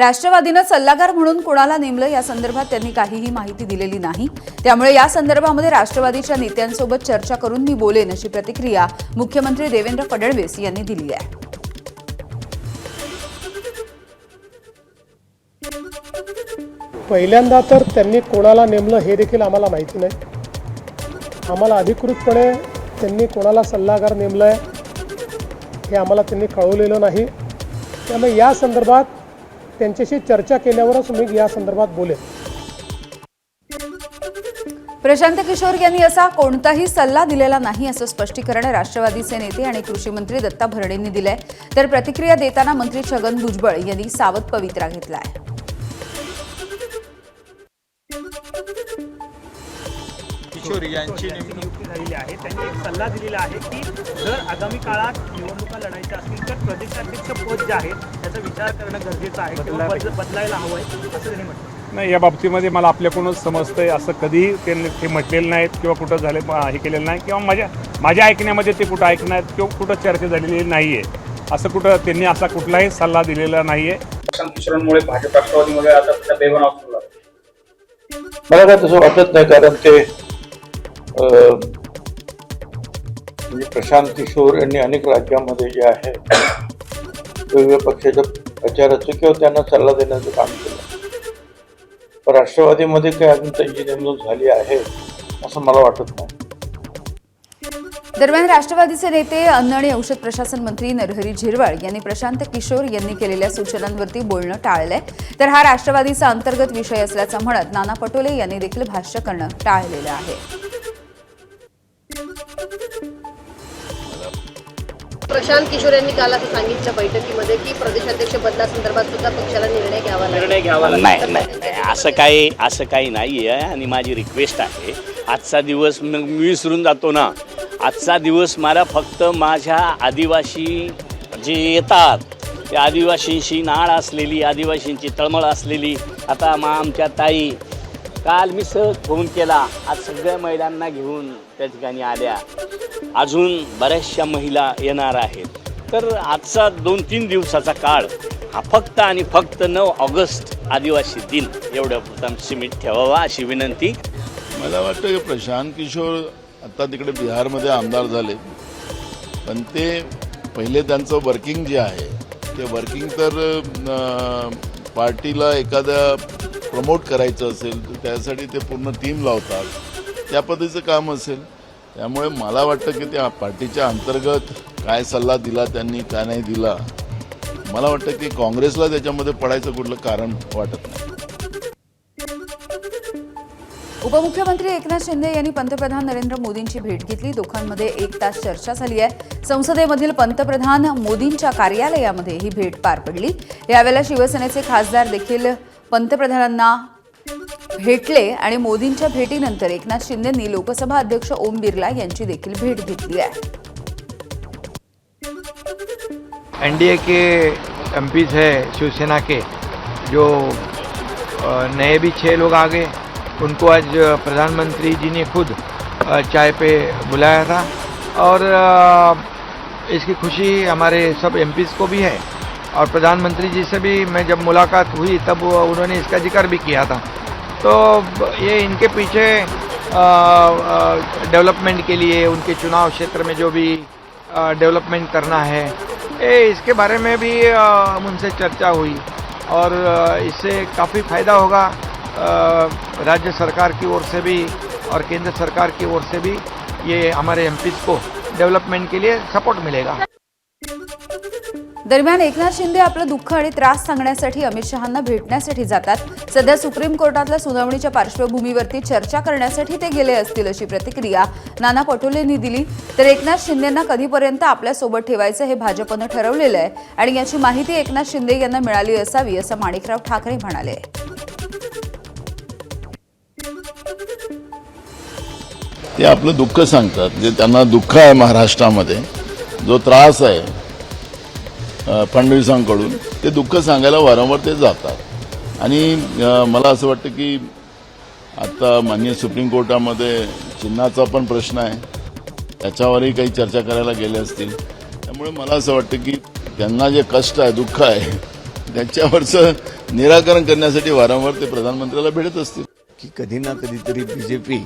राष्ट्रवादीनं सल्लागार म्हणून कोणाला नेमलं या संदर्भात त्यांनी काहीही माहिती दिलेली नाही। त्यामुळे या संदर्भामध्ये राष्ट्रवादीच्या नेत्यांसोबत चर्चा करून मी बोलेन अशी प्रतिक्रिया मुख्यमंत्री देवेंद्र फडणवीस यांनी दिली आहे। पहिल्यांदा तर त्यांनी कोणाला नेमलं हे देखील आम्हाला माहिती नाही। आम्हाला अधिकृतपणे त्यांनी कोणाला सल्लागार नेमलंय हे आम्हाला त्यांनी कळवलेलं नाही। त्यामुळे या संदर्भात त्यांच्याशी चर्चा केल्यावरच मी या संदर्भात बोलेन। प्रशांत किशोर यांनी असा कोणताही सल्ला दिलेला नाही असं स्पष्टीकरण राष्ट्रवादीचे नेते आणि कृषी मंत्री दत्ता भरणेंनी दिलंय। तर प्रतिक्रिया देताना मंत्री छगन भुजबळ यांनी सावध पवित्रा घेतलाय। किशोर यांची नियुक्ती झालेली आहे। त्यांनी एक सल्ला दिलेला आहे की जर आगामी काळात निवडणुका लढायच्या असतील तर प्रदेशाध्यक्ष पद जे आहे त्याचा विचार करणं गरजेचं आहे किंवा बदलायला हवंय असं त्यांनी म्हटलं। नाही, या बाबतीमध्ये मला आपल्याकडूनच समजतंय, असं कधी त्यांनी ते म्हटलेलं नाहीत किंवा कुठं झाले हे केलेलं नाही किंवा माझ्या ऐकण्यामध्ये ते कुठं ऐकण्यात किंवा कुठं चर्चा झालेली नाही आहे। असं कुठं त्यांनी असा कुठलाही सल्ला दिलेला नाही आहे। प्रशांत किशोरांमुळे भाजप राष्ट्रवादीमध्ये आता सध्या बेबनाव सुरू आहे। मला काय तसं वाटत नाही, कारण ते म्हणजे प्रशांत किशोर यांनी अनेक राज्यांमध्ये जे आहे वेगवेगळ्या पक्षाच्या प्रचाराचं किंवा त्यांना सल्ला देण्याचं काम केलं, पण राष्ट्रवादीमध्ये काही अजून त्यांची नेमणूक झाली आहे असं मला वाटत नाही। दरम्यान राष्ट्रवादीचे नेते अन्न आणि औषध प्रशासन मंत्री नरहरी झिरवाळ यांनी प्रशांत किशोर यांनी केलेल्या सूचनांवरती बोलणं टाळलंय। तर हा राष्ट्रवादीचा अंतर्गत विषय असल्याचं म्हणत नाना पटोले यांनी देखील भाष्य करणं टाळलेलं आहे। प्रशांत किशोर यांनी काल असं सांगितलं बैठकीमध्ये की प्रदेशाध्यक्ष बदलासंदर्भात सुद्धा पक्षाला निर्णय घ्यावा नाही, असं काही नाही आहे। आणि माझी रिक्वेस्ट आहे, आजचा दिवस मी विसरून जातो ना, आजचा दिवस मला फक्त माझ्या आदिवासी जे येतात त्या आदिवासींशी नाळ असलेली, आदिवासींची तळमळ असलेली, आता आमच्या ताई काल मी सहज फोन केला, आज सगळ्या महिलांना घेऊन त्या ठिकाणी आल्या, अजून बऱ्याचशा महिला येणार आहेत। तर आजचा 2-3 दिवसाचा काळ हा फक्त आणि फक्त 9 ऑगस्ट आदिवासी दिन एवढ्या सीमित ठेवावा अशी विनंती। मला वाटतं की प्रशांत किशोर आता तिकडे बिहारमध्ये आमदार झाले, पण ते पहिले त्यांचं वर्किंग जे आहे ते वर्किंग तर पार्टीला एखाद्या प्रमोट करायचं असेल तर त्यासाठी ते पूर्ण टीम लावतात, त्या पद्धतीचं काम असेल। त्यामुळे मला वाटतं की त्या पार्टीच्या अंतर्गत काय सल्ला दिला त्यांनी, काय नाही दिला, मला वाटतं की काँग्रेसला त्याच्यामध्ये पडायचं कुठलं कारण वाटत नाही। उपमुख्यमंत्री एकनाथ शिंदे यांनी पंतप्रधान नरेंद्र मोदींची भेट घेतली। दोघांमध्ये 1 तास चर्चा झाली आहे। संसदेमधील पंतप्रधान मोदींच्या कार्यालयामध्ये ही भेट पार पडली। यावेळेला शिवसेनेचे खासदार देखील पंतप्रधानांना भेटले आणि मोदींच्या भेटीनंतर एकनाथ शिंदेंनी लोकसभा अध्यक्ष ओम बिर्ला यांची देखील भेट घेतली आहे। एनडीए के एमपीज है शिवसेना के, जो नए भी 6 लोग आ गए, उनको आज प्रधानमंत्री जी ने खुद चाय पे बुलाया था और इसकी खुशी हमारे सब एमपीज को भी है। और प्रधानमंत्री जी से भी मैं जब मुलाकात हुई तब उन्होंने इसका जिक्र भी किया था। तो ये इनके पीछे डेवलपमेंट के लिए उनके चुनाव क्षेत्र में जो भी डेवलपमेंट करना है, इसके बारे में भी उनसे चर्चा हुई और इससे काफ़ी फ़ायदा होगा। राज्य सरकार की ओर से भी और केंद्र सरकार की ओर से भी ये हमारे एमपीज को डेवलपमेंट के लिए सपोर्ट मिलेगा। दरम्यान एकनाथ शिंदे आपलं दुःख आणि त्रास सांगण्यासाठी अमित शहांना भेटण्यासाठी जातात। सध्या सुप्रीम कोर्टातल्या सुनावणीच्या पार्श्वभूमीवरती चर्चा करण्यासाठी ते गेले असतील अशी प्रतिक्रिया नाना पटोलेंनी दिली। तर एकनाथ शिंदेंना कधीपर्यंत आपल्यासोबत ठेवायचं हे भाजपनं ठरवलेलं आहे आणि याची माहिती एकनाथ शिंदे यांना मिळाली असावी असं माणिकराव ठाकरे म्हणाले। ते आपलं दुःख सांगतात, जे त्यांना दुःख आहे महाराष्ट्रामध्ये, जो त्रास आहे फडणवीसांकडून, ते दुःख सांगायला वारंवार ते जातात। आणि मला असं वाटतं की आता माननीय सुप्रीम कोर्टामध्ये चिन्हाचा पण प्रश्न आहे, त्याच्यावरही काही चर्चा करायला गेले असतील। त्यामुळे मला असं वाटतं की त्यांना जे कष्ट आहे, दुःख आहे, त्यांच्यावरचं निराकरण करण्यासाठी वारंवार ते प्रधानमंत्र्याला भेटत असतील. की कधी ना कधीतरी बीजेपी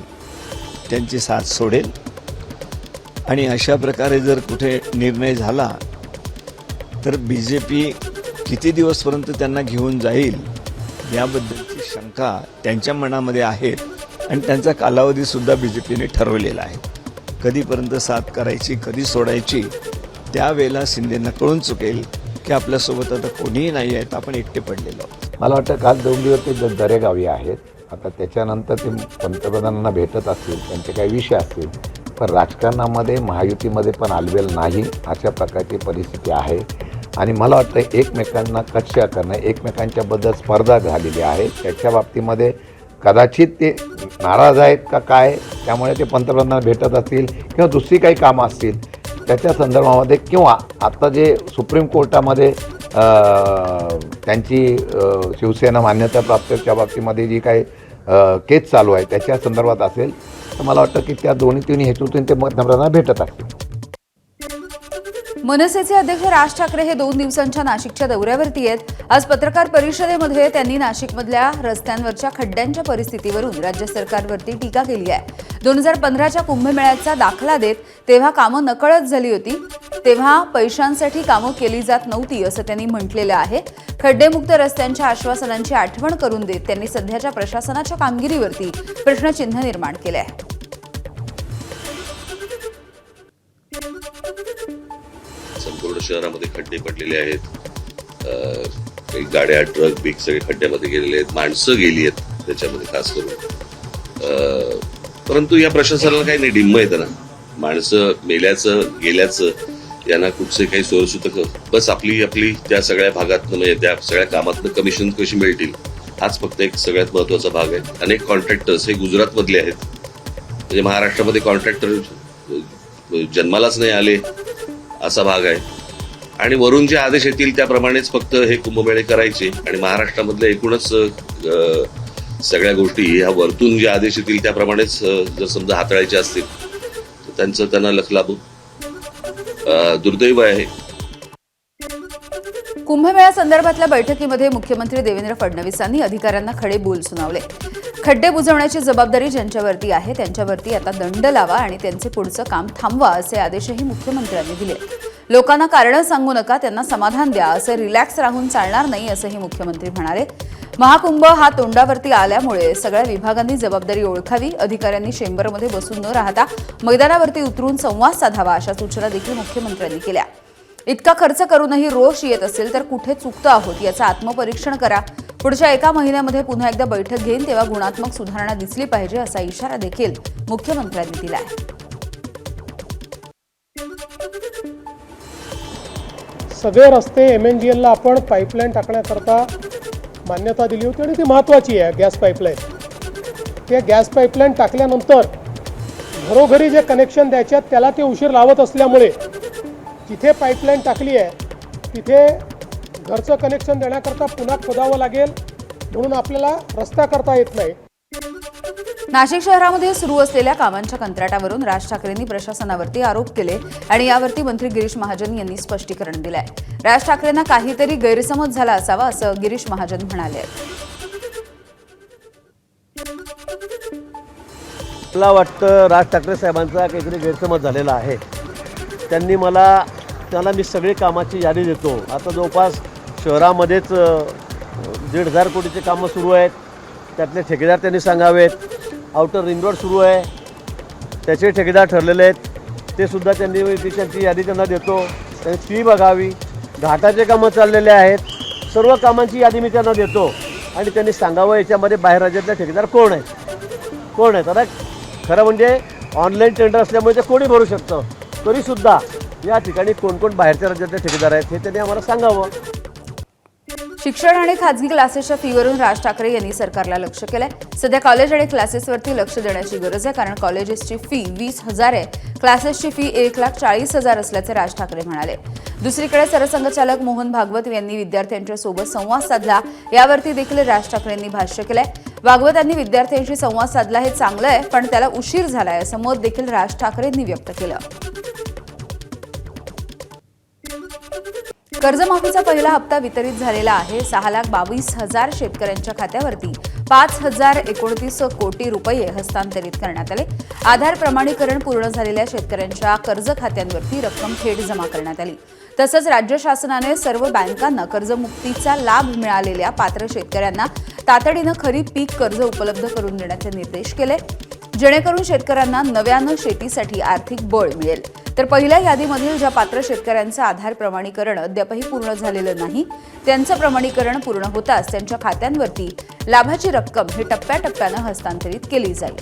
त्यांची साथ सोडेल आणि अशा प्रकारे जर कुठे निर्णय झाला तर बीजेपी किती दिवसपर्यंत त्यांना घेऊन जाईल याबद्दलची शंका त्यांच्या मनामध्ये आहे आणि त्यांचा कालावधी सुद्धा बीजेपीने ठरवलेला आहे. कधीपर्यंत साथ करायची, कधी सोडायची, त्यावेळेला शिंदेंना कळून चुकेल की आपल्यासोबत आता कोणीही नाही आहेत, आपण एकटे पडलेलो आहोत. मला वाटतं काल 2 दिवस ते दरेगावी आहेत. आता त्याच्यानंतर ते पंतप्रधानांना भेटत असतील, त्यांचे काही विषय असतील, पण राजकारणामध्ये महायुतीमध्ये पण आलबेल नाही अशा प्रकारची परिस्थिती आहे. आणि मला वाटतं एकमेकांना कक्षा करणं, एकमेकांच्याबद्दल स्पर्धा झालेली आहे. त्याच्या बाबतीमध्ये कदाचित ते नाराज आहेत का काय, त्यामुळे ते पंतप्रधानांना भेटत असतील किंवा दुसरी काही कामं असतील त्याच्या संदर्भामध्ये, किंवा आता जे सुप्रीम कोर्टामध्ये त्यांची शिवसेना मान्यता प्राप्तच्या बाबतीमध्ये जी काही केस चालू आहे त्याच्या संदर्भात असेल तर मला वाटतं की त्या तिन्ही हेतूतून ते पंतप्रधानांना भेटत असतील. मनसेचे अध्यक्ष राज ठाकरे हे 2 दिवसांच्या नाशिकच्या दौऱ्यावरती आहेत. आज पत्रकार परिषदेमध्ये त्यांनी नाशिकमधल्या रस्त्यांवरच्या खड्ड्यांच्या परिस्थितीवरून राज्य सरकारवरती टीका केली आहे. 2015च्या कुंभमेळ्याचा दाखला देत तेव्हा कामं नकळत झाली होती, तेव्हा पैशांसाठी कामं केली जात नव्हती असं त्यांनी म्हटलेलं आहे. खड्डेमुक्त रस्त्यांच्या आश्वासनांची आठवण करून देत त्यांनी सध्याच्या प्रशासनाच्या कामगिरीवरती प्रश्नचिन्ह निर्माण केलं आहे. संपूर्ण शहरामध्ये खड्डे पडलेले आहेत. काही गाड्या, ट्रक, बिग सगळे खड्ड्यामध्ये गेलेले आहेत. माणसं गेली आहेत त्याच्यामध्ये खास करून. परंतु या प्रशासनाला काही नाही, डिम्म येतं ना. माणसं मेल्याचं गेल्याचं यांना कुठचे काही सोर्स होतं. बस आपली त्या सगळ्या भागातनं, म्हणजे त्या सगळ्या कामातनं कमिशन कशी मिळतील हाच फक्त एक सगळ्यात महत्वाचा भाग आहे. अनेक कॉन्ट्रॅक्टर्स हे गुजरातमधले आहेत. म्हणजे महाराष्ट्रामध्ये कॉन्ट्रॅक्टर जन्मालाच नाही आले असा भाग आहे. आणि वरून जे आदेश येतील त्याप्रमाणेच फक्त हे कुंभमेळे करायचे. आणि महाराष्ट्रामधल्या एकूणच सगळ्या गोष्टी ह्या वरतून जे आदेश येतील त्याप्रमाणेच जर समजा हाताळायचे असतील तर त्यांचं त्यांना लखलाभू दुर्दैव आहे. कुंभमेळा संदर्भातल्या बैठकीमध्ये मुख्यमंत्री देवेंद्र फडणवीसांनी अधिकाऱ्यांना खडे बोल सुनावले. खड्डे बुजवण्याची जबाबदारी ज्यांच्यावरती आहे त्यांच्यावरती आता दंड लावा आणि त्यांचे पुढचं काम थांबवा असे आदेशही मुख्यमंत्र्यांनी दिले. लोकांना कारणं सांगू नका, त्यांना समाधान द्या, असं रिलॅक्स राहून चालणार नाही असंही मुख्यमंत्री म्हणाले. महाकुंभ हा तोंडावरती आल्यामुळे सगळ्या विभागांनी जबाबदारी ओळखावी, अधिकाऱ्यांनी चेंबरमध्ये बसून न राहता मैदानावरती उतरून संवाद साधावा अशा सूचना देखील मुख्यमंत्र्यांनी केल्या. इतका खर्च करूनही रोष येत असेल तर कुठे चुकतो आहोत याचं आत्मपरीक्षण करा. पुढच्या 1 महिन्यामध्ये पुन्हा एकदा बैठक घेईन तेव्हा गुणात्मक सुधारणा दिसली पाहिजे असा इशारा देखील मुख्यमंत्र्यांनी दिला आहे. सगळे रस्ते MNGLला आपण पाईपलाईन टाकण्याकरता मान्यता दिली होती आणि ती महत्त्वाची आहे. गॅस पाईपलाईन, त्या गॅस पाईपलाईन टाकल्यानंतर घरोघरी जे कनेक्शन द्यायचे आहेत त्याला ते उशीर लावत असल्यामुळे जिथे पाईपलाईन टाकली आहे तिथे घरचं कनेक्शन देण्याकरता पुन्हा खोदावं लागेल, म्हणून आपल्याला रस्ता करता येत नाही. नाशिक शहरामध्ये सुरू असलेल्या कामांच्या कंत्राटावरून राज ठाकरेंनी प्रशासनावरती आरोप केले आणि यावरती मंत्री गिरीश महाजन यांनी स्पष्टीकरण दिलं आहे. राज ठाकरेंना काहीतरी गैरसमज झाला असावा असं गिरीश महाजन म्हणाले. मला वाटतं राज ठाकरे साहेबांचा काहीतरी गैरसमज झालेला आहे. त्यांना मी सगळे कामाची यादी देतो. आता जवळपास शहरामध्येच 1,500 कोटीचे कामं सुरू आहेत. त्यातले ठेकेदार त्यांनी सांगावेत. आउटर रिंग रोड सुरू आहे, त्याचे ठेकेदार ठरलेले आहेत, ते सुद्धा त्यांची यादी त्यांना देतो. त्यांनी फी बघावी. घाटाचे कामं चाललेले आहेत, सर्व कामांची यादी मी त्यांना देतो आणि त्यांनी सांगावं याच्यामध्ये बाहेर राज्यातले ठेकेदार कोण आहेत. आता खरं म्हणजे ऑनलाईन टेंडर असल्यामुळे ते कोणी भरू शकतं, तरीसुद्धा या ठिकाणी कोण बाहेरच्या राज्यातले ठेकेदार आहेत हे त्यांनी आम्हाला सांगावं. शिक्षण आणि खाजगी क्लासेसच्या फीवरून राज ठाकरे यांनी सरकारला लक्ष केलंय. सध्या कॉलेज आणि क्लासेसवरती लक्ष देण्याची गरज आहे, कारण कॉलेजेसची फी 20,000 आहे, क्लासेसची फी 1,40,000 असल्याचे राज ठाकरे म्हणाले. दुसरीकडे सरसंघचालक मोहन भागवत यांनी विद्यार्थ्यांच्या सोबत संवाद साधला, यावरती देखील राज ठाकरेंनी भाष्य केलंय. भागवतांनी विद्यार्थ्यांशी संवाद साधला हे चांगलं आहे, पण त्याला उशीर झालाय असं मत देखील राज ठाकरेंनी व्यक्त केलं. कर्जमाफीचा पहिला हप्ता वितरित झालेला आहे. 6,22,000 शेतकऱ्यांच्या खात्यावरती 5,029 कोटी रुपये हस्तांतरित करण्यात आले. आधार प्रमाणीकरण पूर्ण झालेल्या शेतकऱ्यांच्या कर्ज खात्यांवरती रक्कम थेट जमा करण्यात आली. तसंच राज्य शासनाने सर्व बँकांना कर्जमुक्तीचा लाभ मिळालेल्या पात्र शेतकऱ्यांना तातडीनं खरीप पीक कर्ज उपलब्ध करून देण्याचे निर्देश केले, जेणेकरून शेतकऱ्यांना नव्यानं शेतीसाठी आर्थिक बळ मिळेल. तर पहिल्या यादीमधील ज्या पात्र शेतकऱ्यांचं आधार प्रमाणीकरण अद्यापही पूर्ण झालेलं नाही, त्यांचं प्रमाणीकरण पूर्ण होताच त्यांच्या खात्यांवरती लाभाची रक्कम ही टप्प्याटप्प्यानं हस्तांतरित केली जाईल.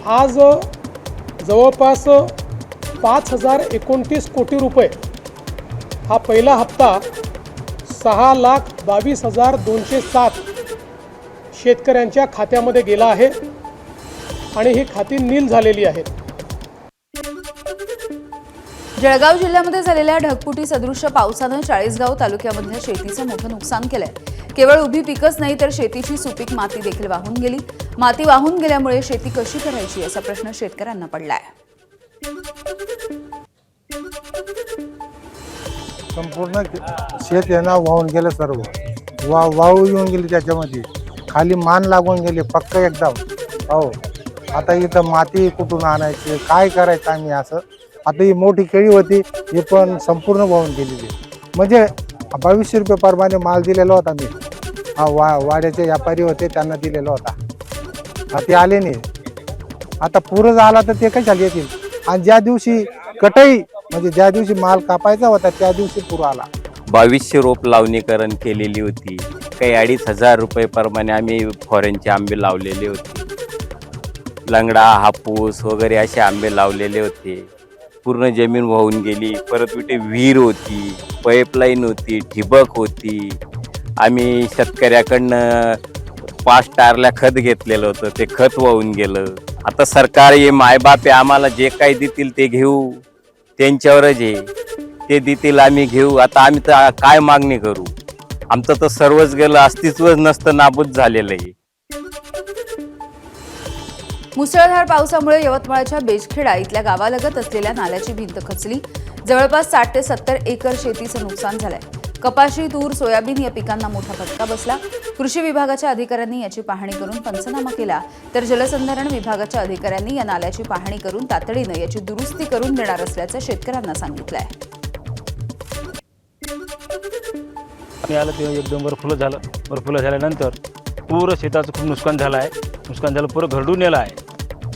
आज जवळपास 5,029 कोटी रुपये हा पहिला हप्ता 6,22,207 शेतकऱ्यांच्या खात्यामध्ये गेला आहे आणि ही खाती नील झालेली आहेत. जळगाव जिल्ह्यामध्ये झालेल्या ढगफुटी सदृश्य पावसानं चाळीसगाव तालुक्यामधल्या शेतीचं मोठं नुकसान केलंय. केवळ उभी पिकच नाही तर शेतीची सुपीक माती देखील वाहून गेली. माती वाहून गेल्यामुळे शेती कशी करायची असा प्रश्न शेतकऱ्यांना पडलाय. संपूर्ण शेत यांना वाहून गेलं, सर्व वाहू येऊन गेली, त्याच्यामध्ये खाली मान लागून गेले पक्क एकदम. हो, आता इथं माती कुठून आणायची, काय करायचं आम्ही असं. आता ही मोठी केळी होती, ही पण संपूर्ण वाहून गेलेली. म्हणजे 2200 रुपये परमाने माल दिलेला होता मी. वाड्याचे व्यापारी होते, त्यांना दिलेला होता. ते आले नाही. आता पुरं झाला तर ते कशाला येतील. आणि ज्या दिवशी कटाई म्हणजे ज्या दिवशी माल कापायचा होता त्या दिवशी पूर आला. 2200 रोप लावणीकरण केलेली होती. काही 2,500 रुपये प्रमाणे आम्ही फॉरेनचे आंबे लावलेले होते. लंगडा, हापूस वगैरे असे आंबे लावलेले होते. पूर्ण जमीन वाहून गेली. परत कुठे विहीर होती, पाईपलाईन होती, ठिबक होती. आम्ही शेतकऱ्याकडनं 5 टारला खत घेतलेलं होतं, ते खत वाहून गेलं. आता सरकार हे मायबाप आहे, आम्हाला जे काही देतील ते घेऊ, त्यांच्यावरच आहे. ते देतील आम्ही घेऊ. आता आम्ही तर काय मागणी करू. आमचं तर सर्वच गेलं, अस्तित्वच नसतं, नाबूद झालेलं आहे. मुसळधार पावसामुळे यवतमाळच्या बेजखेडा इथल्या गावालगत असलेल्या नाल्याची भिंत खचली. जवळपास 60 ते 70 एकर शेतीचं नुकसान झालंय. कपाशी, तूर, सोयाबीन या पिकांना मोठा फटका बसला. कृषी विभागाच्या अधिकाऱ्यांनी याची पाहणी करून पंचनामा केला, तर जलसंधारण विभागाच्या अधिकाऱ्यांनी या नाल्याची पाहणी करून तातडीनं याची दुरुस्ती करून देणार असल्याचं शेतकऱ्यांना सांगितलंय. आलं तेव्हा एकदम बर्फुलं झालं. बर्फुलं झाल्यानंतर पूर्ण शेताचं खूप नुकसान झालं आहे. नुकसान झालं, पुरं घरडून नेलं आहे.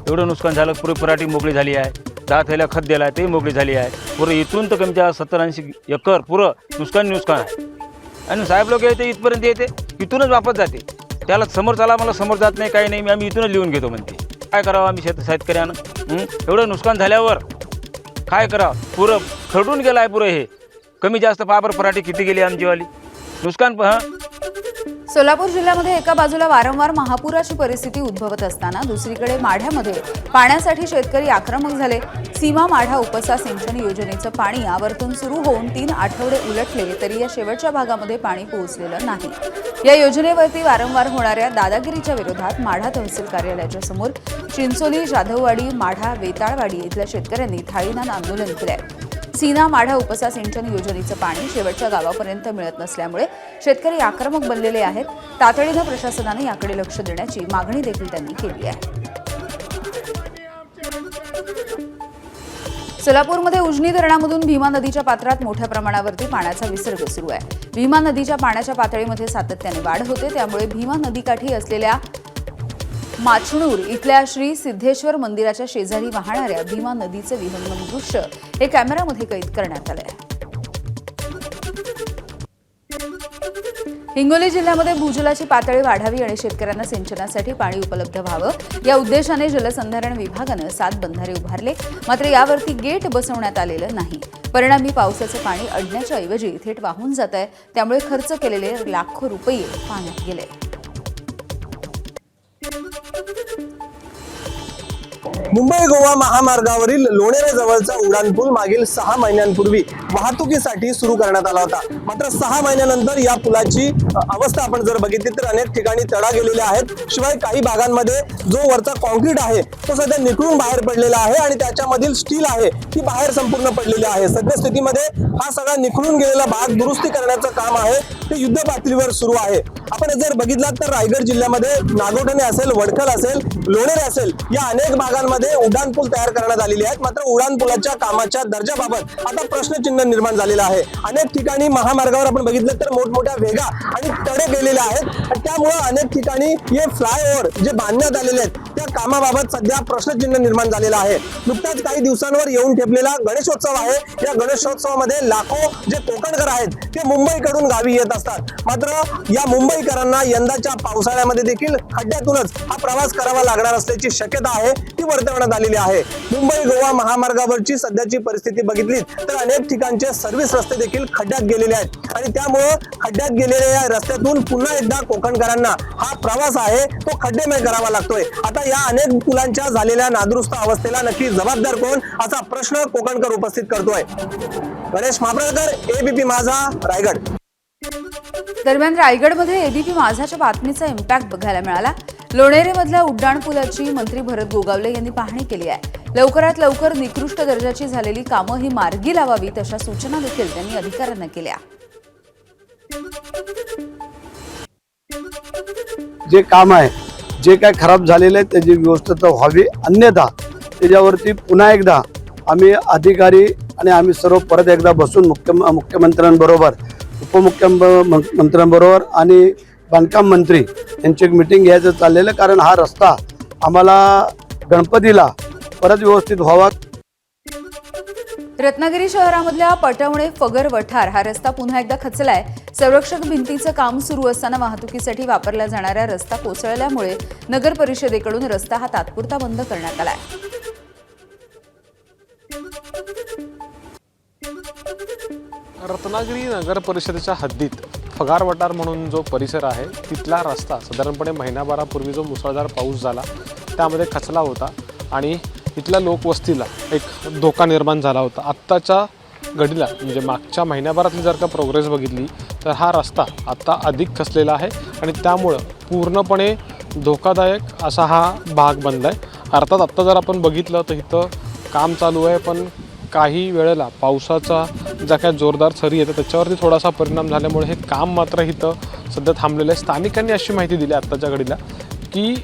एवढं नुकसान झालं, पुरी पराठी मोकळी झाली आहे. 10 थैल्या खत दिला आहे, ते मोकळी झाली आहे. पुरं इथून तर कमीच्या 70-80 एकर पुरं नुकसान आहे. आणि साहेब लोक येते इथपर्यंत येते, इथूनच वापस जाते. त्याला समोर चाला, मला समोर जात नाही, काही नाही, आम्ही इथूनच लिहून घेतो म्हणते. काय करावं आम्ही शेतकऱ्यानं? एवढं नुकसान झाल्यावर काय करावं? पुरं खरडून गेलं आहे पुरं. हे कमी जास्त पाबर पराठी किती गेली आमचीवाली. नुकसान सोलापूर जिल्ह्यामध्ये एका बाजूला वारंवार महापुराची परिस्थिती उद्भवत असताना दुसरीकडे माढ्यामध्ये पाण्यासाठी शेतकरी आक्रमक झाले. सीमा माढा उपसा सिंचन योजनेचं पाणी आवर्तून सुरू होऊन 3 आठवडे उलटले तरी या शेवटच्या भागामध्ये पाणी पोहोचलेलं नाही. या योजनेवरती वारंवार होणाऱ्या दादागिरीच्या विरोधात माढा तहसील कार्यालयाच्या समोर चिंचोली, जाधववाडी, माढा, वेताळवाडी इथल्या शेतकऱ्यांनी थाळीनाद आंदोलन केलंय. सीना माढा उपसा सिंचन योजनेचं पाणी शेवटच्या गावापर्यंत मिळत नसल्यामुळे शेतकरी आक्रमक बनलेले आहेत. तातडीनं प्रशासनाने याकडे लक्ष देण्याची मागणी देखील त्यांनी केली आहे. सोलापूरमध्ये उजनी धरणामधून भीमा नदीच्या पात्रात मोठ्या प्रमाणावरती पाण्याचा विसर्ग सुरू आहे. भीमा नदीच्या पाण्याच्या पातळीमध्ये सातत्याने वाढ होते, त्यामुळे भीमा नदीकाठी असलेल्या माचणूर इथल्या श्री सिद्धेश्वर मंदिराच्या शेजारी वाहणाऱ्या भीमा नदीचं विहंगम दृश्य हे कॅमेऱ्यामध्ये कैद करण्यात आलंय. हिंगोली जिल्ह्यामध्ये भूजलाची पातळी वाढावी आणि शेतकऱ्यांना सिंचनासाठी पाणी उपलब्ध व्हावं या उद्देशाने जलसंधारण विभागानं 7 बंधारे उभारले. मात्र यावरती गेट बसवण्यात आलेलं नाही. परिणामी पावसाचं पाणी अडण्याच्या ऐवजी थेट वाहून जात आहे. त्यामुळे खर्च केलेले लाखो रुपये पाण्यात गेले. मुंबई गोवा महामार्गावरील लोणेरेजवळचा उड्डाणपूल मागील 6 महिन्यांपूर्वी वाहतुकीसाठी सुरू करण्यात आला होता. मात्र 6 महिन्यानंतर या पुलाची अवस्था आपण जर बघितली तर अनेक ठिकाणी तडा गेलेले आहेत. शिवाय काही भागांमध्ये जो वरचा कॉन्क्रीट आहे तो सध्या निखळून बाहेर पडलेला आहे आणि त्याच्यामधील स्टील आहे ती बाहेर संपूर्ण पडलेली आहे. सद्यस्थितीमध्ये हा सगळा निखळून गेलेला भाग दुरुस्ती करण्याचं काम आहे ते युद्ध पातळीवर सुरू आहे. आपण जर बघितलात तर रायगड जिल्ह्यामध्ये नागोठणे असेल, वडखल असेल, लोणेरे असेल या अनेक भागांमध्ये उड्डाणपूल तयार करण्यात आलेले आहेत. मात्र उड्डाणपुलाच्या कामाच्या दर्जाबाबत आता प्रश्नचिन्ह निर्माण झालेलं आहे. अनेक ठिकाणी महामार्गावर आपण बघितलं तर मोठमोठ्या भेगा आणि तडे गेलेले आहेत. त्यामुळे अनेक ठिकाणी हे फ्लायओव्हर जे बांधण्यात आलेले आहेत त्या कामाबाबत सध्या प्रश्नचिन्ह निर्माण झालेलं आहे. नुकताच काही दिवसांवर येऊन ठेपलेला गणेशोत्सव आहे. या गणेशोत्सवामध्ये लाखो जे कोकणकर आहेत ते मुंबईकडून गावी येत असतात. मात्र या मुंबईकरांना यंदाच्या पावसाळ्यामध्ये देखील खड्ड्यातूनच हा प्रवास करावा लागणार असल्याची शक्यता आहे ती वर्तवण्यात आलेली आहे. मुंबई गोवा महामार्गावरची सध्याची परिस्थिती बघितली तर अनेक ठिकाणचे सर्व्हिस रस्ते देखील खड्ड्यात गेलेले आहेत आणि त्यामुळे खड्ड्यात गेलेल्या या रस्त्यातून पुन्हा एकदा कोकणकरांना हा प्रवास आहे तो खड्डेमय करावा लागतोय. आता या अनेक पुलांच्या झालेल्या नादुरुस्त अवस्थेला नक्की जबाबदार कोण असा प्रश्न कोकणकर उपस्थित करतोय. गणेश मापळकर, एबीपी माझा, रायगड. दरम्यान रायगडमध्ये एबीपी माझाच्या बातमीचा इम्पॅक्ट बघायला मिळाला. लोणेरेमधल्या उड्डाणपुलाची मंत्री भरत गोगावले यांनी पाहणी केली आहे. लवकरात लवकर निकृष्ट दर्जाची झालेली कामं ही मार्गी लावावीत अशा सूचना देखील त्यांनी अधिकाऱ्यांना केल्या. जे काम आहे जे काय खराब झालेलं आहे त्याची व्यवस्था व्हावी, अन्यथा त्याच्यावरती पुन्हा एकदा आम्ही अधिकारी आणि आम्ही सर्व परत एकदा बसून मुख्यमंत्र्यांबरोबर, उपमुख्यमंत्र्यांबरोबर आणि बांधकाम मंत्री यांची एक मीटिंग घ्यायचं चाललेलं. कारण हा रस्ता आम्हाला गणपतीला परत व्यवस्थित व्हावा. रत्नागिरी शहरामधल्या पटवणे फगर वठार हा रस्ता पुन्हा एकदा खचलाय. संरक्षक भिंतीचं काम सुरू असताना वाहतुकीसाठी वापरला जाणारा रस्ता कोसळल्यामुळे नगर परिषदेकडून रस्ता हा तात्पुरता बंद करण्यात आलाय. रत्नागिरी नगर परिषदेच्या हद्दीत फगार वटार म्हणून जो परिसर आहे तिथला रस्ता साधारणपणे महिनाभरापूर्वी जो मुसळधार पाऊस झाला त्यामध्ये खचला होता आणि इथल्या लोकवस्तीला एक धोका निर्माण झाला होता. आत्ताच्या घडीला म्हणजे मागच्या महिन्याभरातली जर का प्रोग्रेस बघितली तर हा रस्ता आत्ता अधिक खचलेला आहे आणि त्यामुळं पूर्णपणे धोकादायक असा हा भाग बनला आहे. अर्थात आत्ता जर आपण बघितलं तर इथं काम चालू आहे, पण काही वेळेला पावसाचा ज्या काय जोरदार सरी येतं त्याच्यावरती थोडासा परिणाम झाल्यामुळे हे काम मात्र इथं सध्या थांबलेलं आहे. स्थानिकांनी अशी माहिती दिली आत्ताच्या घडीला की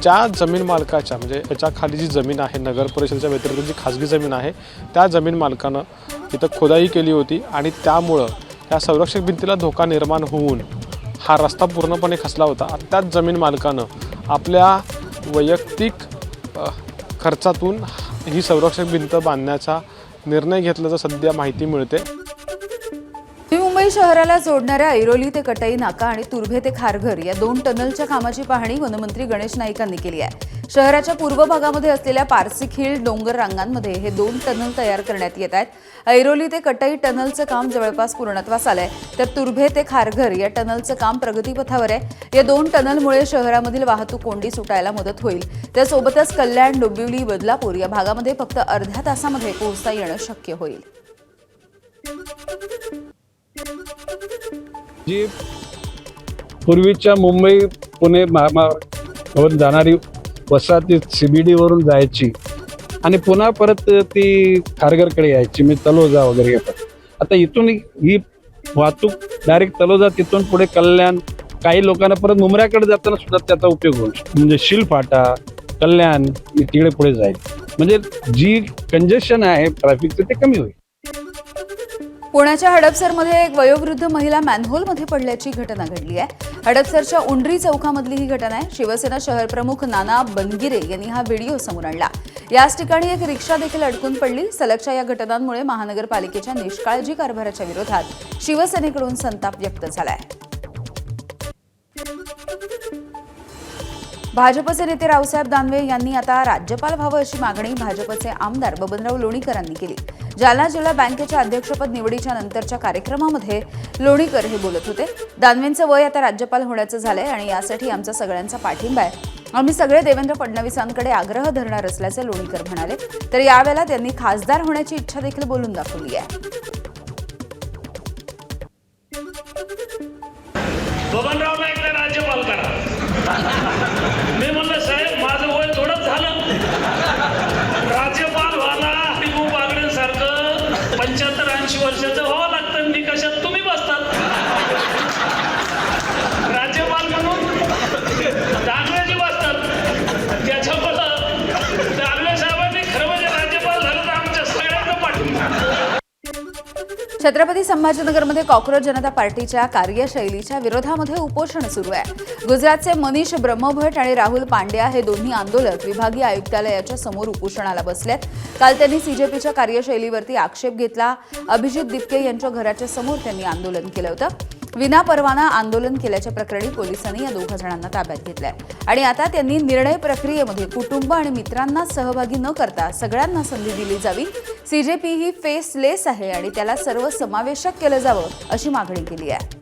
ज्या जमीन मालकाच्या म्हणजे याच्या खाली जी जमीन आहे नगर परिषदेच्या व्यतिरिक्त जी खाजगी जमीन आहे त्या जमीन मालकानं इथं खोदाई केली होती आणि त्यामुळं या संरक्षक भिंतीला धोका निर्माण होऊन हा रस्ता पूर्णपणे खचला होता. त्याच जमीन मालकानं आपल्या वैयक्तिक खर्चातून ही संरक्षक भिंत बांधण्याचा निर्णय घेतल्याचं सध्या माहिती मिळते. मुंबई शहराला जोडणाऱ्या ऐरोली ते कटाई नाका आणि तुर्भे ते खारघर या 2 टनलच्या कामाची पाहणी वनमंत्री गणेश नाईकांनी केली आहे. शहराच्या पूर्व भागामध्ये असलेल्या पारसिक हिल डोंगर रांगांमध्ये हे 2 टनल तयार करण्यात येत आहेत. ऐरोली ते कटाई टनलचं काम जवळपास पूर्णत्वास आलंय तर तुर्भे ते खारघर या टनलचं काम प्रगतीपथावर आहे. या 2 टनलमुळे शहरामधील वाहतूक कोंडी सुटायला मदत होईल. त्यासोबतच कल्याण, डोंबिवली, बदलापूर या भागामध्ये फक्त अर्ध्या तासामध्ये पोहोचता येणं शक्य होईल. जी पूर्वीच्या मुंबई पुणे महामार्गावरून जाणारी वसाहती CBD वरून जायची आणि पुन्हा परत ती खारघरकडे यायची, मी तलोजा वगैरे येतात. आता इथून ही वाहतूक डायरेक्ट तलोजा, तिथून पुढे कल्याण, काही लोकांना परत मुंबऱ्याकडे जाताना सुद्धा त्याचा उपयोग होईल. म्हणजे शिलफाटा, कल्याण तिकडे पुढे जाईल, म्हणजे जी कंजेशन आहे ट्रॅफिकचं ते कमी होईल. पुण्याच्या हडपसरमध्ये एक वयोवृद्ध महिला मॅनहोलमध्ये पडल्याची घटना घडली आहे. हडपसरच्या उंडरी चौकामधली ही घटना आहे. शिवसेना शहरप्रमुख नाना बनगिरे यांनी हा व्हिडिओ समोर आणला. याच ठिकाणी एक रिक्षा देखील अडकून पडली. सलगच्या या घटनांमुळे महानगरपालिकेच्या निष्काळजी कारभाराच्या विरोधात शिवसेनेकडून संताप व्यक्त झालाय. भाजपचे नेते रावसाहेब दानवे यांनी आता राज्यपाल व्हावं अशी मागणी भाजपचे आमदार बबनराव लोणीकरांनी केली. जालना जिल्हा बँकेच्या अध्यक्षपद निवडीच्या नंतरच्या कार्यक्रमामध्ये लोणीकर हे बोलत होते. दानवेंचं वय आता राज्यपाल होण्याचं झालंय आणि यासाठी आमचा सगळ्यांचा पाठिंबा आहे. आम्ही सगळे देवेंद्र फडणवीसांकडे आग्रह धरणार असल्याचे लोणीकर म्हणाले. तर यावेळेला त्यांनी खासदार होण्याची इच्छा देखील बोलून दाखवली आहे. बबनरावला एकदा राज्यपाल करा. मी म्हणलं साहेब माझं वय थोडंच झालं, राज्यपाल व्हायला हरिभाऊ बागडेंसारखं 75-80 वर्षाचं व्हावं लागतं. मी कशात तुम्ही बसतात राज्यपाल म्हणून दानवेजी बसतात. त्याच्यामुळं दानवे साहेबांनी खरं म्हणजे राज्यपाल झालं तर आमच्या सगळ्यांना पाठवून. छत्रपती संभाजीनगरमध्ये कॉक्रोच जनता पार्टीच्या कार्यशैलीच्या विरोधामध्ये उपोषण सुरू आहे. गुजरातचे मनीष ब्रह्मभट आणि राहुल पांड्या हे दोन्ही आंदोलक विभागीय आयुक्तालयाच्या समोर उपोषणाला बसलेत. काल त्यांनी सीजेपीच्या कार्यशैलीवरती आक्षेप घेतला. अभिजित दिपके यांच्या घराच्या समोर त्यांनी आंदोलन केलं होतं. विनापरवाना आंदोलन केल्याच्या प्रकरणी पोलिसांनी या दोघा जणांना ताब्यात घेतलंय आणि आता त्यांनी निर्णय प्रक्रियेमध्ये कुटुंब आणि मित्रांना सहभागी न करता सगळ्यांना संधी दिली जावी. सीजेपी ही फेसलेस आहे आणि त्याला सर्वसमावेशक केलं जावं अशी मागणी केली आहे.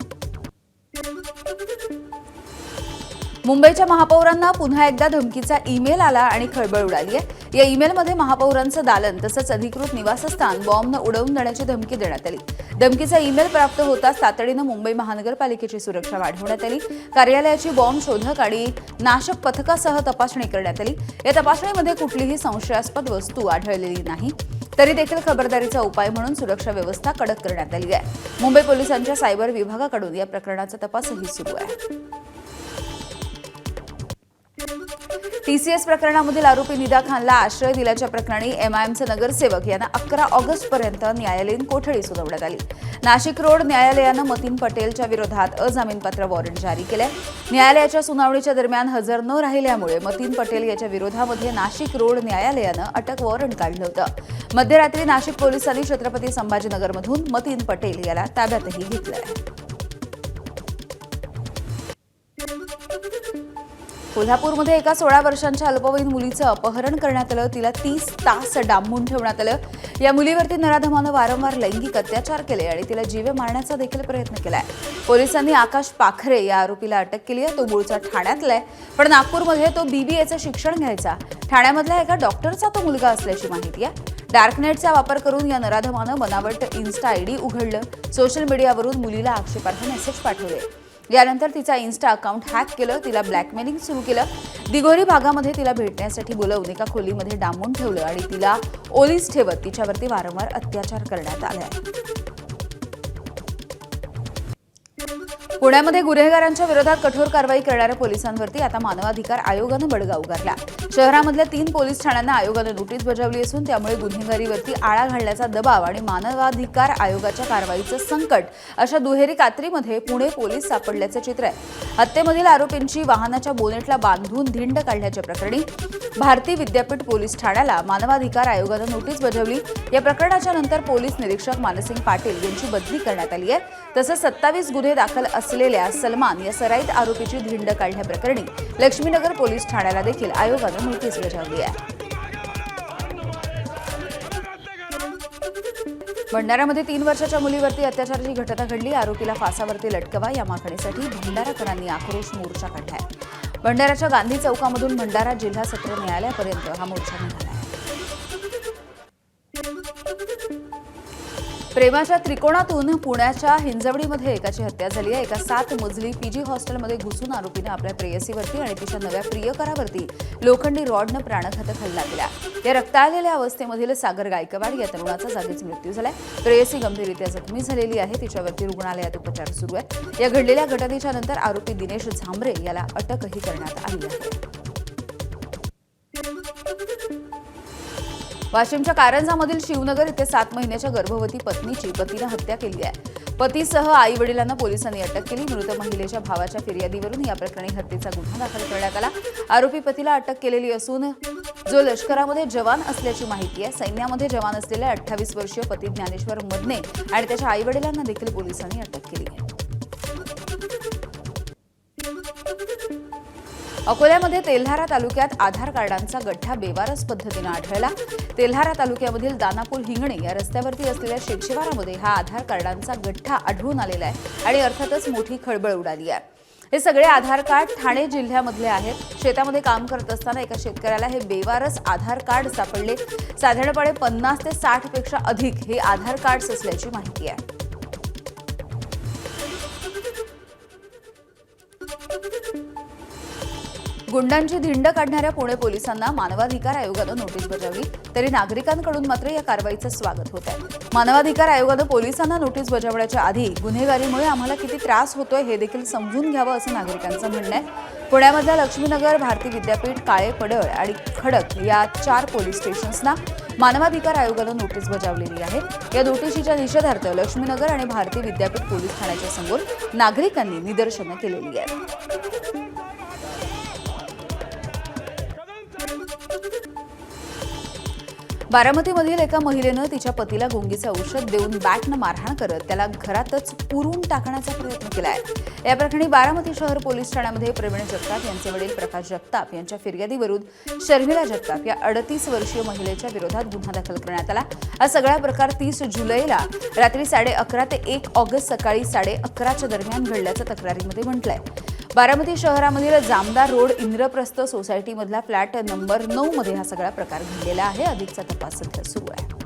मुंबईच्या महापौरांना पुन्हा एकदा धमकीचा ईमेल आला आणि खळबळ उडाली आहे. या ईमेलमध्ये महापौरांचं दालन तसंच अधिकृत निवासस्थान बॉम्बनं उडवून देण्याची धमकी देण्यात आली. धमकीचा ईमेल प्राप्त होताच तातडीनं मुंबई महानगरपालिकेची सुरक्षा वाढवण्यात आली. कार्यालयाची बॉम्ब शोधक आणि नाशक पथकासह तपासणी करण्यात आली. या तपासणीमध्ये कुठलीही संशयास्पद वस्तू आढळलेली नाही. तरी देखील खबरदारीचा उपाय म्हणून सुरक्षा व्यवस्था कडक करण्यात आली आहे. मुंबई पोलिसांच्या सायबर विभागाकडून या प्रकरणाचा तपासही सुरू आहे. टीसीएस प्रकरणामधील आरोपी निदा खानला आश्रय दिल्याच्या प्रकरणी एमआयएमचे नगरसेवक यांना 11 ऑगस्टपर्यंत न्यायालयीन कोठडी सुनावण्यात आली. नाशिक रोड न्यायालयानं मतीन पटेलच्या विरोधात अजामीनपात्र वॉरंट जारी केले. न्यायालयाच्या सुनावणीच्या दरम्यान हजर न राहिल्यामुळे मतीन पटेल याच्या विरोधामध्ये नाशिक रोड न्यायालयानं अटक वॉरंट काढलं होतं. मध्यरात्री नाशिक पोलिसांनी छत्रपती संभाजीनगरमधून मतीन पटेल याला ताब्यातही घेतलंय. कोल्हापूरमध्ये एका 16 वर्षांच्या अल्पवयीन मुलीचं अपहरण करण्यात आलं. तिला 30 तास डांबून ठेवण्यात आलं. या मुलीवरती नराधमानं वारंवार लैंगिक अत्याचार केले आणि तिला जीवे मारण्याचा देखील प्रयत्न केलाय. पोलिसांनी आकाश पाखरे या आरोपीला अटक केली आहे. तो मूळचा ठाण्यातला आहे, पण नागपूरमध्ये तो बीबीएचं शिक्षण घ्यायचा. ठाण्यामधल्या एका डॉक्टरचा तो मुलगा असल्याची माहिती आहे. डार्कनेटचा वापर करून या नराधमानं बनावट इन्स्टा आयडी उघडलं. सोशल मीडियावरून मुलीला आक्षेपार्ह मेसेज पाठवले. यानंतर तिचा इन्स्टा अकाउंट हॅक केलं. तिला ब्लॅकमेलिंग सुरू केलं. दिघोरी भागामध्ये तिला भेटण्यासाठी बोलवून एका खोलीमध्ये डांबून ठेवलं आणि तिला ओलीस ठेवत तिच्यावरती वारंवार अत्याचार करण्यात आले. पुण्यामध्ये गुन्हेगारांच्या विरोधात कठोर कारवाई करणाऱ्या पोलिसांवरती आता मानवाधिकार आयोगानं बडगा उगारला. शहरामधल्या 3 पोलीस ठाण्यांना आयोगानं नोटीस बजावली असून त्यामुळे गुन्हेगारीवरती आळा घालण्याचा दबाव आणि मानवाधिकार आयोगाच्या कारवाईचं संकट अशा दुहेरी कात्रीमध्ये पुणे पोलीस सापडल्याचं चित्र आहे. हत्येमधील आरोपींची वाहनाच्या बोनेटला बांधून धिंड काढल्याच्या प्रकरणी भारती विद्यापीठ पोलीस ठाण्याला मानवाधिकार आयोगानं नोटीस बजावली. या प्रकरणाच्या नंतर पोलीस निरीक्षक मानसिंग पाटील यांची बदली करण्यात आली आहे. तसंच 27 गुन्हे दाखल असलेल्या सलमान या सराईत आरोपीची धिंड काढल्याप्रकरणी लक्ष्मीनगर पोलीस ठाण्याला देखील आयोगानं नोटीस बजावली आहे. भंडाऱ्यामध्ये 3 वर्षाच्या मुलीवरती अत्याचाराची घटना घडली. आरोपीला फासावरती लटकवा या मागणीसाठी भंडाराकरांनी आक्रोश मोर्चा काढलाय. भंडाऱ्याच्या गांधी चौकामधून भंडारा जिल्हा सत्र न्यायालयापर्यंत हा मोर्चा निघाला. प्रेमाच्या त्रिकोणातून पुण्याच्या हिंजवडीमध्ये एकाची हत्या झाली आहे. एका 7 मजली पीजी हॉस्टेलमध्ये घुसून आरोपीने आपल्या प्रेयसीवरती आणि तिच्या नव्या प्रियकरावरती लोखंडी रॉडनं प्राणघातक हल्ला केला. या रक्ताळलेल्या अवस्थेमधील सागर गायकवाड या तरुणाचा जागीच मृत्यू झालाय. प्रेयसी गंभीररित्या जखमी झालेली आहे. तिच्यावरती रुग्णालयात उपचार सुरू आहेत. या घडलेल्या घटनेच्या नंतर आरोपी दिनेश झांबरे याला अटकही करण्यात आली आहे. वाशिमच्या कारंजामधील शिवनगर इथे 7 महिन्याच्या गर्भवती पत्नीची पतीनं हत्या केली आहे. पतीसह आई वडिलांना पोलिसांनी अटक केली. मृत महिलेच्या भावाच्या फिर्यादीवरून या प्रकरणी हत्येचा गुन्हा दाखल करण्यात आला. आरोपी पतीला अटक केलेली असून जो लष्करामध्ये जवान असल्याची माहिती आहे. सैन्यामध्ये जवान असलेल्या 28 वर्षीय पती ज्ञानेश्वर मदने आणि त्याच्या आई वडिलांना देखील पोलिसांनी अटक केली आहे. अकोल्यामध्ये तेल्हारा तालुक्यात आधार कार्डांचा गठ्ठा बेवारस पद्धतीनं आढळला. तेल्हारा तालुक्यामधील दानापूर हिंगणे या रस्त्यावरती असलेल्या शेतशिवारामध्ये हा आधार कार्डांचा गठ्ठा आढळून आलेला आहे आणि अर्थातच मोठी खळबळ उडाली आहे. हे सगळे आधार कार्ड ठाणे जिल्ह्यामधले आहेत. शेतामध्ये काम करत असताना एका शेतकऱ्याला हे बेवारस आधार कार्ड सापडले. साधारणपणे 50 ते 60 पेक्षा अधिक हे आधार कार्ड्स असल्याची माहिती आहे. गुंडांची धिंड काढणाऱ्या पुणे पोलिसांना मानवाधिकार आयोगानं नोटीस बजावली. तरी नागरिकांकडून मात्र या कारवाईचं स्वागत होत आहे. मानवाधिकार आयोगानं पोलिसांना नोटीस बजावण्याच्या आधी गुन्हेगारीमुळे आम्हाला किती त्रास होतोय हे देखील समजून घ्यावं असं नागरिकांचं म्हणणं आहे. पुण्यामधल्या लक्ष्मीनगर, भारती विद्यापीठ, काळे पडळ आणि खडक या 4 पोलीस स्टेशन्सना मानवाधिकार आयोगानं नोटीस बजावलेली आहे. या नोटीसीच्या निषेधार्थ लक्ष्मीनगर आणि भारती विद्यापीठ पोलीस ठाण्याच्या समोर नागरिकांनी निदर्शनं केलेली आहेत. बारामतीमधील एका महिलेनं तिच्या पतीला गुंगीचं औषध देऊन बॅटनं मारहाण करत त्याला घरातच पुरून टाकण्याचा प्रयत्न केलाय. या प्रकरणी बारामती शहर पोलीस ठाण्यामध्ये प्रवीण जगताप यांचे वडील प्रकाश जगताप यांच्या फिर्यादीवरून शर्मिला जगताप या 38 वर्षीय महिलेच्या विरोधात गुन्हा दाखल करण्यात आला. हा सगळा प्रकार 30 जुलैला रात्री 11:30 ते 1 ऑगस्ट सकाळी 11:30च्या दरम्यान घडल्याचं तक्रारीमध्ये म्हटलंय. बारामती शहरामधील जामदार रोड इंद्रप्रस्थ सोसायटीमधला फ्लॅट नंबर 9 मध्ये हा सगळा प्रकार घडलेला आहे. अधिकचा तपास सध्या सुरू आहे.